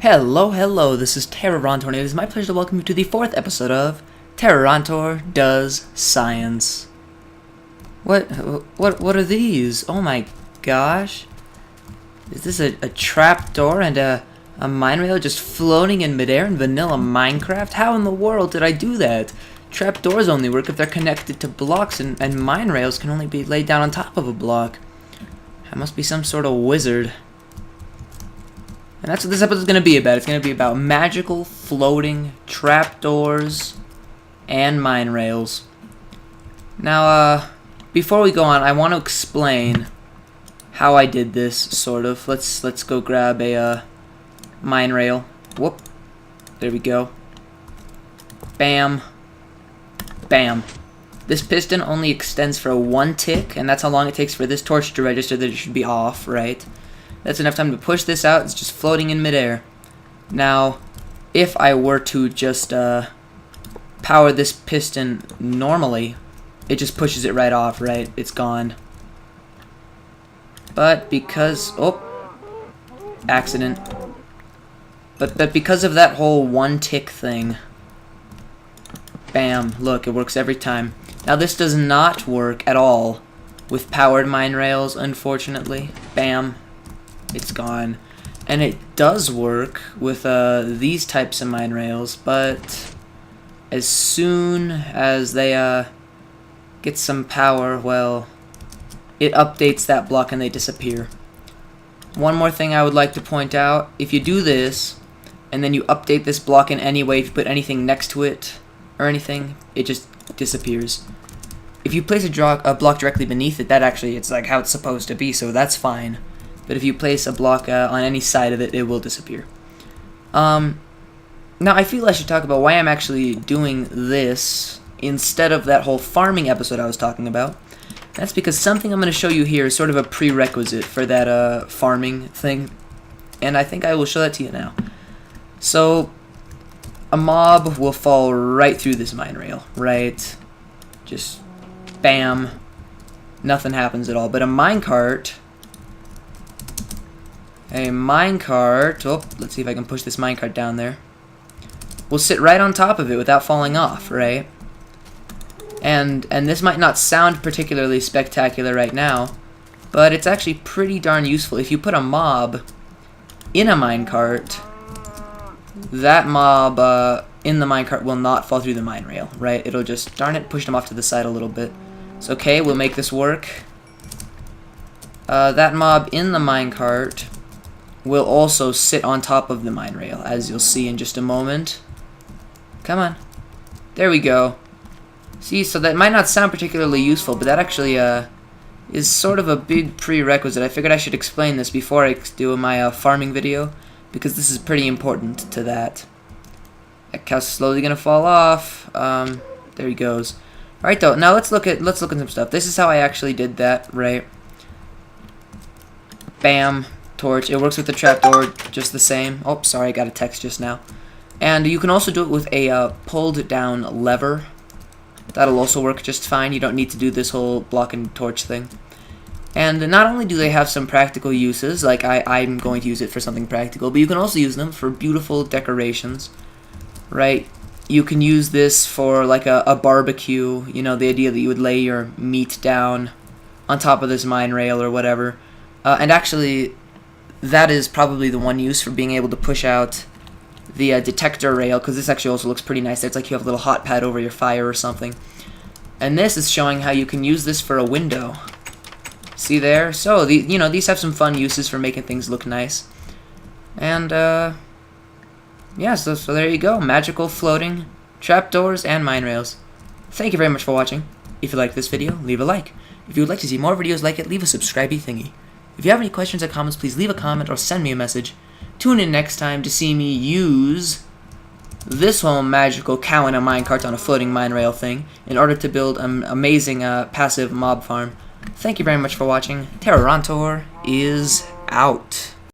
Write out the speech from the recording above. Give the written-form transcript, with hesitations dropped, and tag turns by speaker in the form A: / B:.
A: Hello, this is Terrorontor, and it is my pleasure to welcome you to the 4th episode of Terrorontor Does Science. What are these? Oh my gosh. Is this a trapdoor and a mine rail just floating in midair in vanilla Minecraft? How in the world did I do that? Trapdoors only work if they're connected to blocks, and mine rails can only be laid down on top of a block. I must be some sort of wizard. And that's what this episode is going to be about. It's going to be about magical, floating, trapdoors, and mine rails. Now, before we go on, I want to explain how I did this, sort of. Let's go grab a mine rail. Whoop. There we go. Bam. Bam. This piston only extends for 1 tick, and that's how long it takes for this torch to register that it should be off, right? That's enough time to push this out. It's just floating in midair. Now, if I were to just power this piston normally, it just pushes it right off, right? It's gone. But because... oh! Accident. But because of that whole 1 tick thing... bam. Look, it works every time. Now, this does not work at all with powered mine rails, unfortunately. Bam. It's gone. And it does work with these types of mine rails, but as soon as they get some power, well, it updates that block and they disappear. One more thing I would like to point out, if you do this and then you update this block in any way, if you put anything next to it or anything, it just disappears. If you place a block directly beneath it, that actually, it's like how it's supposed to be, so that's fine. But if you place a block on any side of it, it will disappear. Now, I feel I should talk about why I'm actually doing this instead of that whole farming episode I was talking about. That's because something I'm going to show you here is sort of a prerequisite for that farming thing. And I think I will show that to you now. So, a mob will fall right through this mine rail, right? Just bam. Nothing happens at all. But a minecart... oh, let's see if I can push this minecart down there. We'll sit right on top of it without falling off, right? And this might not sound particularly spectacular right now, but it's actually pretty darn useful. If you put a mob in a minecart, that mob in the minecart will not fall through the mine rail, right? It'll just, darn it, push them off to the side a little bit. It's okay, we'll make this work. That mob in the minecart will also sit on top of the mine rail, as you'll see in just a moment. Come on. There we go. See, so that might not sound particularly useful, but that actually is sort of a big prerequisite. I figured I should explain this before I do my farming video, because this is pretty important to that. That cow's slowly gonna fall off. There he goes. Alright though, now let's look at some stuff. This is how I actually did that, right? Bam. Torch. It works with the trapdoor just the same. Oh, sorry, I got a text just now. And you can also do it with a pulled down lever. That'll also work just fine. You don't need to do this whole block and torch thing. And not only do they have some practical uses, like I'm going to use it for something practical, but you can also use them for beautiful decorations, right? You can use this for like a barbecue, you know, the idea that you would lay your meat down on top of this mine rail or whatever. And actually, that is probably the one use for being able to push out the detector rail, because this actually also looks pretty nice. It's like you have a little hot pad over your fire or something. And this is showing how you can use this for a window. See there? So, you know, these have some fun uses for making things look nice. And, yeah, so there you go. Magical, floating, trapdoors, and mine rails. Thank you very much for watching. If you liked this video, leave a like. If you would like to see more videos like it, leave a subscribey thingy. If you have any questions or comments, please leave a comment or send me a message. Tune in next time to see me use this whole magical cow in a minecart on a floating mine rail thing in order to build an amazing passive mob farm. Thank you very much for watching. Terrorontor is out.